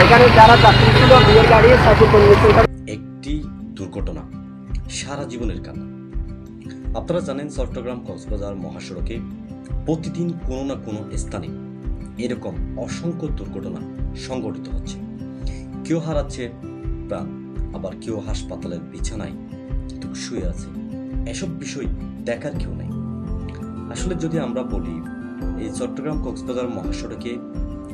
এখানে যারা যাত্রী ছিল বিয়ের গাড়ি সাইকেল করে গেছে। একটি দুর্ঘটনা সারা জীবনের কান্না। আপনারা জানেন চট্টগ্রাম কক্সবাজার মহাসড়কে প্রতিদিন কোনো না কোনো স্থানে এরকম অসংখ্য দুর্ঘটনা সংঘটিত হচ্ছে। কেউ হারাচ্ছে প্রাণ, আবার কেউ হাসপাতালের বিছানায় শুয়ে আছে। এসব বিষয় দেখার কেউ নেই। আসলে যদি আমরা বলি, এই চট্টগ্রাম কক্সবাজার মহাসড়কে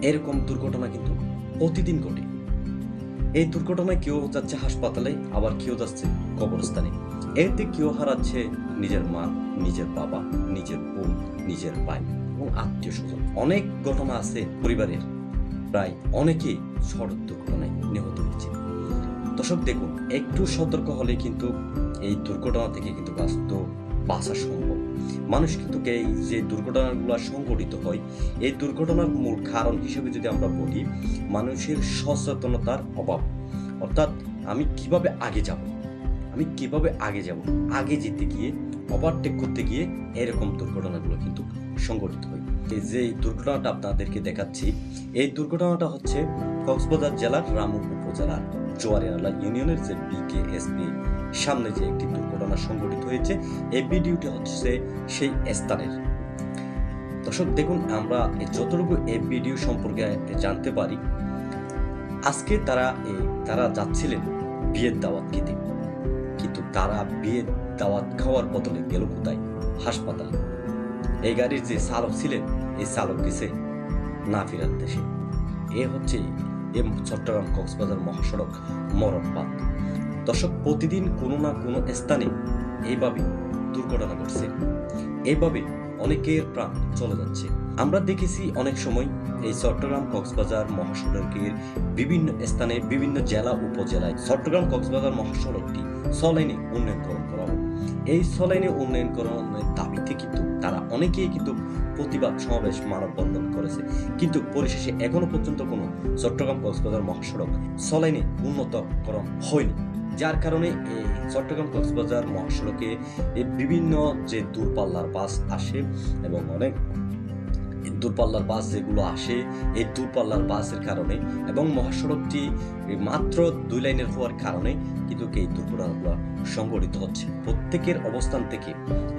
এরকম দুর্ঘটনা কিন্তু প্রতিদিন ঘটে। এই দুর্ঘটনায় কেউ যাচ্ছে হাসপাতালে, আবার কেউ যাচ্ছে কবরস্থানে। এতে কেউ হারাচ্ছে নিজের মা, নিজের বাবা, নিজের বোন, নিজের ভাই এবং আত্মীয় স্বজন। অনেক ঘটনা আছে পরিবারের, প্রায় অনেকেই সড়ক দুর্ঘটনায় নিহত হয়েছে। দর্শক দেখুন, একটু সতর্ক হলে কিন্তু এই দুর্ঘটনা থেকে কিন্তু বাঁচা সম্ভব। মানুষ কিন্তু এই যে দুর্ঘটনাগুলো সংঘটিত হয়, এই দুর্ঘটনার মূল কারণ হিসেবে যদি আমরা বলি, মানুষের সচেতনতার অভাব। অর্থাৎ আমি কিভাবে আগে যাব, আগে যেতে গিয়ে, ওভারটেক করতে গিয়ে এরকম দুর্ঘটনাগুলো কিন্তু সংঘটিত হয়। এই যে দুর্ঘটনাটা আপনাদেরকে দেখাচ্ছি, এই দুর্ঘটনাটা হচ্ছে কক্সবাজার জেলার রামু উপজেলার জোয়ারিয়ালা ইউনিয়নের যে বিকেএসপি সামনে যে একটি দুর্ঘটনা সংঘটিত হয়েছে। এই ভিডিওটি হচ্ছে সেই স্থানের। দর্শক দেখুন, আমরা যতটুকু এই ভিডিও সম্পর্কে জানতে পারি, আজকে তারা যাচ্ছিলেন বিয়ের দাওয়াত খেতে, কিন্তু তারা বিয়ের দাওয়াত খাওয়ার বদলে গেল কোথায়? হাসপাতালে। এই গাড়ির যে চালক ছিলেন, এই চালক গেছে না ফেরার দেশে। এ হচ্ছে চট্টগ্রাম কক্সবাজার মহাসড়ক মরণপাত। দর্শক, প্রতিদিন কোনো না কোনো স্থানে এইভাবে দুর্ঘটনা ঘটছে, এইভাবে অনেকের প্রাণ চলে যাচ্ছে। আমরা দেখেছি অনেক সময় এই চট্টগ্রাম কক্সবাজার মহাসড়কের বিভিন্ন স্থানে, বিভিন্ন জেলা উপজেলায় চট্টগ্রাম কক্সবাজার মহাসড়কটি ছলাইনে উন্নয়নকরণ করা হয়। এই ছলাইনে উন্নয়নকরণের দাবিতে কিন্তু তারা অনেকেই কিন্তু প্রতিবাদ সমাবেশ, মানববন্ধন করেছে, কিন্তু পরিশেষে এখনো পর্যন্ত কোনো চট্টগ্রাম কক্সবাজার মহাসড়ক ছলাইনে উন্নতকরণ হয়নি। যার কারণে এই চট্টগ্রাম কক্সবাজার মহাসড়কে বিভিন্ন যে দূরপাল্লার বাস আসে এবং অনেক দূরপাল্লার বাস যেগুলো আসে, এই দূরপাল্লার বাসের কারণে এবং মহাসড়কটি মাত্র 2 লাইনের হওয়ার কারণে কিন্তু এই দুর্ঘটনাগুলো সংঘটিত হচ্ছে। প্রত্যেকের অবস্থান থেকে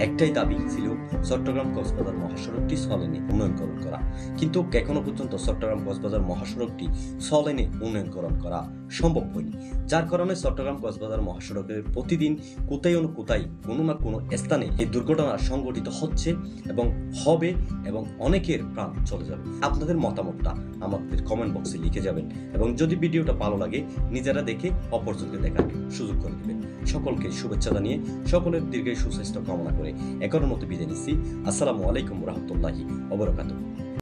একটাই দাবি ছিল চট্টগ্রাম কক্সবাজার মহাসড়কটি 6 লেনে উন্নয়নকরণ করা, কিন্তু এখনো পর্যন্ত চট্টগ্রাম কক্সবাজার মহাসড়কটি 6 লেনে উন্নয়নকরণ করা সম্ভব হয়নি। যার কারণে চট্টগ্রাম কক্সবাজার মহাসড়কের প্রতিদিন কোথায় কোনো না কোনো স্থানে এই দুর্ঘটনা সংঘটিত হচ্ছে এবং হবে, এবং অনেকের প্রাণ চলে যাবে। আপনাদের মতামতটা আমাদের কমেন্ট বক্সে লিখে যাবেন, এবং যদি ভিডিওটা ভালো লাগে নিজেরা দেখে অপরজনকে দেখার সুযোগ করে দেবেন। সকলকে শুভেচ্ছা জানিয়ে, সকলের দীর্ঘায়ু সুস্বাস্থ্য কামনা করে এখনের মতো বিদায় নিচ্ছি। আসসালামু আলাইকুম রহমতুল্লাহি ওয়া বারাকাতুহু।